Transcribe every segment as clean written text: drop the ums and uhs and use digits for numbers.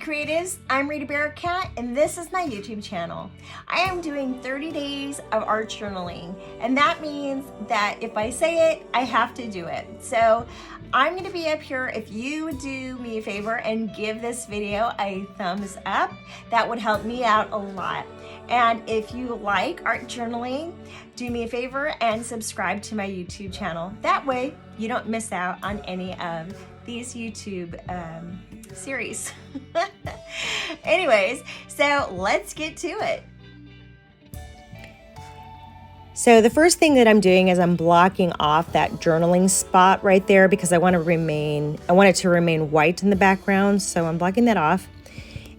creatives, I'm Rita Bearcat and this is my YouTube channel. I am doing 30 days of art journaling, and that means that if I say it, I have to do it. So I'm going to be up here. If you do me a favor and give this video a thumbs up, that would help me out a lot. And if you like art journaling, do me a favor and subscribe to my YouTube channel. That way you don't miss out on any of these YouTube series. Anyways, so let's get to it. So the first thing that I'm doing is I'm blocking off that journaling spot right there because I want it to remain white in the background. So I'm blocking that off.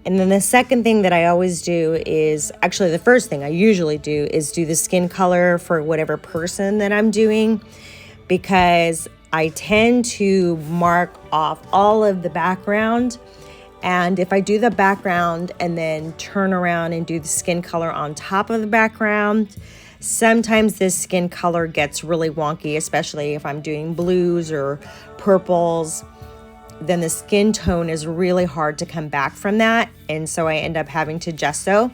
And then the second thing that I always do is, actually the first thing I usually do is do the skin color for whatever person that I'm doing, because I tend to mark off all of the background. And if I do the background and then turn around and do the skin color on top of the background, sometimes this skin color gets really wonky, especially if I'm doing blues or purples. Then the skin tone is really hard to come back from that. And so I end up having to gesso.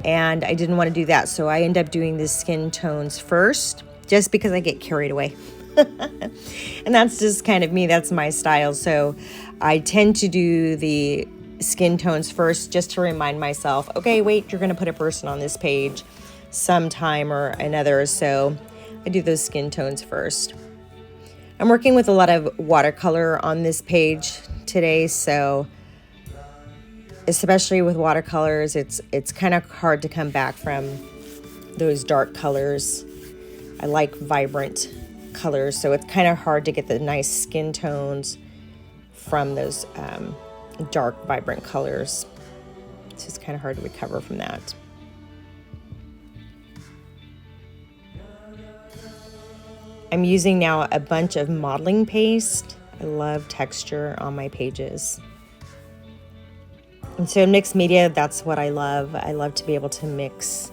And I didn't want to do that. So I end up doing the skin tones first, just because I get carried away. And that's just kind of me. That's my style. So I tend to do the skin tones first, just to remind myself, okay, wait, you're going to put a person on this page sometime or another. So I do those skin tones first. I'm working with a lot of watercolor on this page today, so especially with watercolors, it's kind of hard to come back from those dark colors. I like vibrant colors, so it's kind of hard to get the nice skin tones from those dark, vibrant colors. So it's kind of hard to recover from that. I'm using now a bunch of modeling paste. I love texture on my pages. And so in mixed media, that's what I love. I love to be able to mix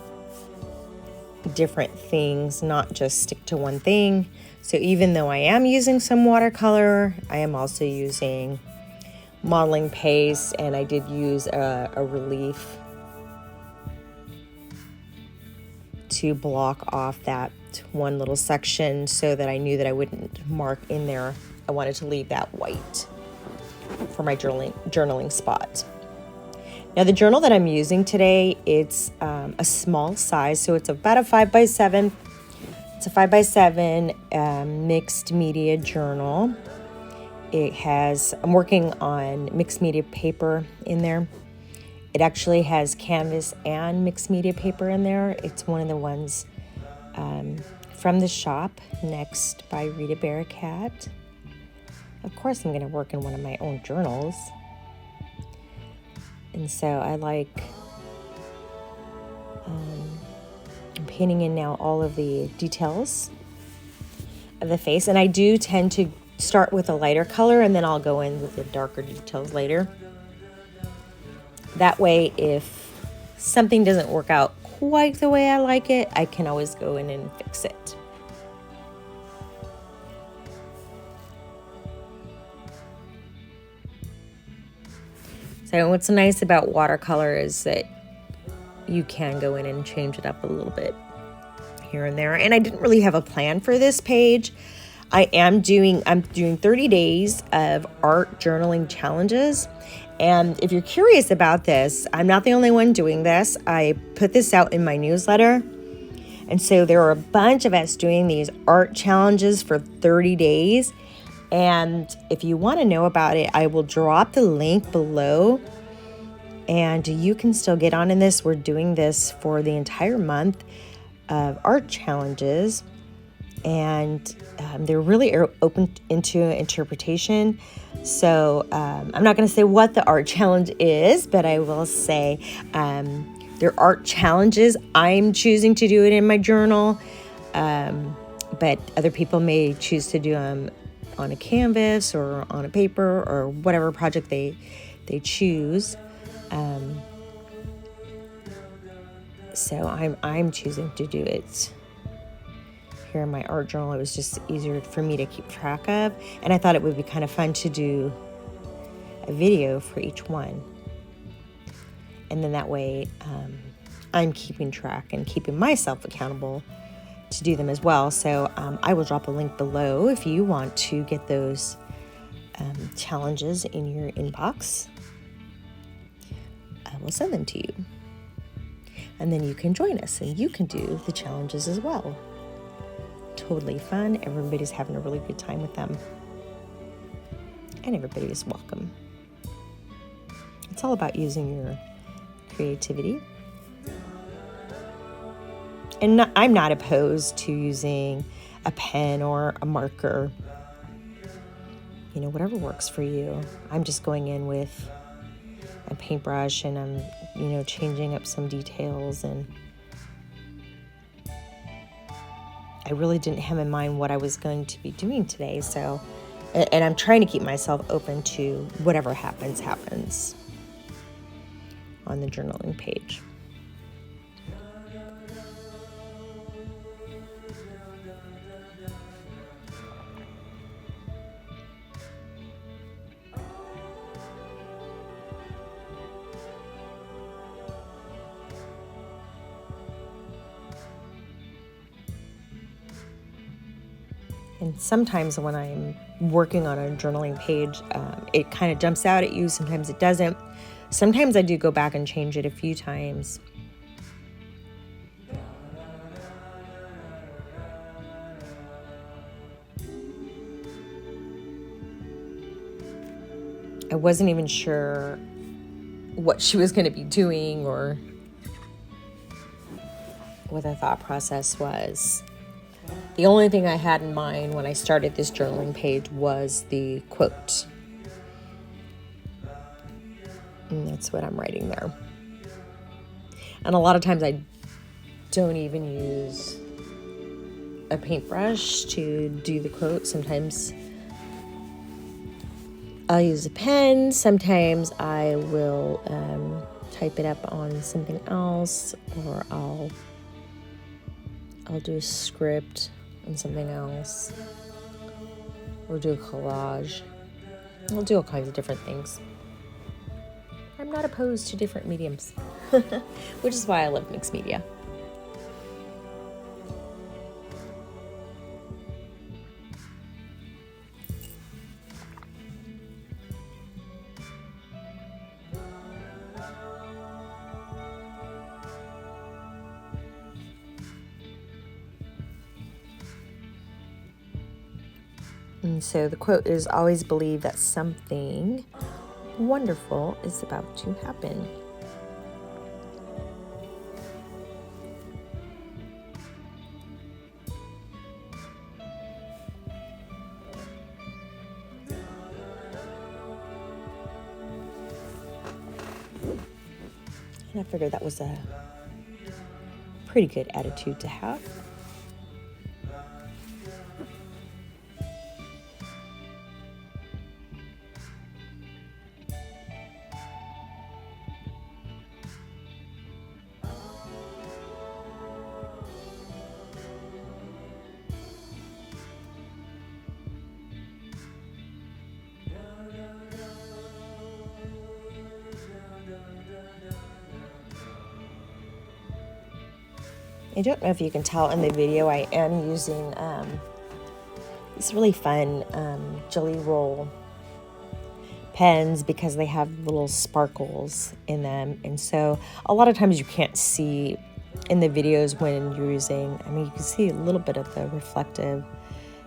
different things, not just stick to one thing. So even though I am using some watercolor, I am also using modeling paste, and I did use a relief to block off that one little section so that I knew that I wouldn't mark in there. I wanted to leave that white for my journaling spot. Now the journal that I'm using today, it's a small size, so it's about a 5x7. It's a 5x7 mixed media journal. I'm working on mixed media paper in there. It actually has canvas and mixed media paper in there. It's one of the ones from the shop, Next by Rita Bearcat. Of course, I'm going to work in one of my own journals. And so I like I'm painting in now all of the details of the face. And I do tend to start with a lighter color, and then I'll go in with the darker details later. That way, if something doesn't work out quite the way I like it, I can always go in and fix it. So what's nice about watercolor is that you can go in and change it up a little bit here and there. And I didn't really have a plan for this page. I'm doing 30 days of art journaling challenges. And if you're curious about this, I'm not the only one doing this. I put this out in my newsletter. And so there are a bunch of us doing these art challenges for 30 days. And if you want to know about it, I will drop the link below. And you can still get on in this. We're doing this for the entire month of art challenges. And they're really open into interpretation. So I'm not going to say what the art challenge is, but I will say they're art challenges. I'm choosing to do it in my journal, but other people may choose to do them on a canvas or on a paper or whatever project they choose. So I'm choosing to do it here in my art journal. It was just easier for me to keep track of, and I thought it would be kind of fun to do a video for each one. And then that way I'm keeping track and keeping myself accountable to do them as well. So I will drop a link below if you want to get those challenges in your inbox. I will send them to you. And then you can join us and you can do the challenges as well. Totally fun. Everybody's having a really good time with them. And everybody is welcome. It's all about using your creativity. And I'm not opposed to using a pen or a marker. You know, whatever works for you. I'm just going in with a paintbrush and I'm, you know, changing up some details, and I really didn't have in mind what I was going to be doing today. So, and I'm trying to keep myself open to whatever happens on the journaling page. And sometimes when I'm working on a journaling page, it kind of jumps out at you. Sometimes it doesn't. Sometimes I do go back and change it a few times. I wasn't even sure what she was going to be doing or what the thought process was. The only thing I had in mind when I started this journaling page was the quote. And that's what I'm writing there. And a lot of times I don't even use a paintbrush to do the quote. Sometimes I'll use a pen. Sometimes I will type it up on something else, or I'll do a script on something else, or do a collage. I'll do all kinds of different things. I'm not opposed to different mediums, which is why I love mixed media. And so the quote is, always believe that something wonderful is about to happen. And I figured that was a pretty good attitude to have. I don't know if you can tell in the video, I am using these really fun Jelly Roll pens because they have little sparkles in them. And so a lot of times you can't see in the videos when you're using, I mean, you can see a little bit of the reflective,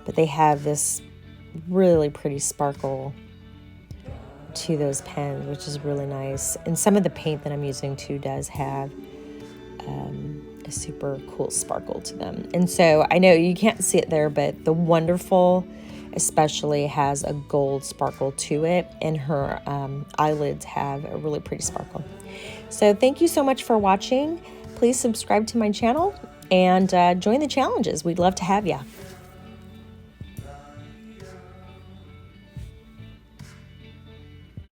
but they have this really pretty sparkle to those pens, which is really nice. And some of the paint that I'm using too does have a super cool sparkle to them. And so I know you can't see it there, but the Wonderful especially has a gold sparkle to it, and her eyelids have a really pretty sparkle. So thank you so much for watching. Please subscribe to my channel and join the challenges. We'd love to have you.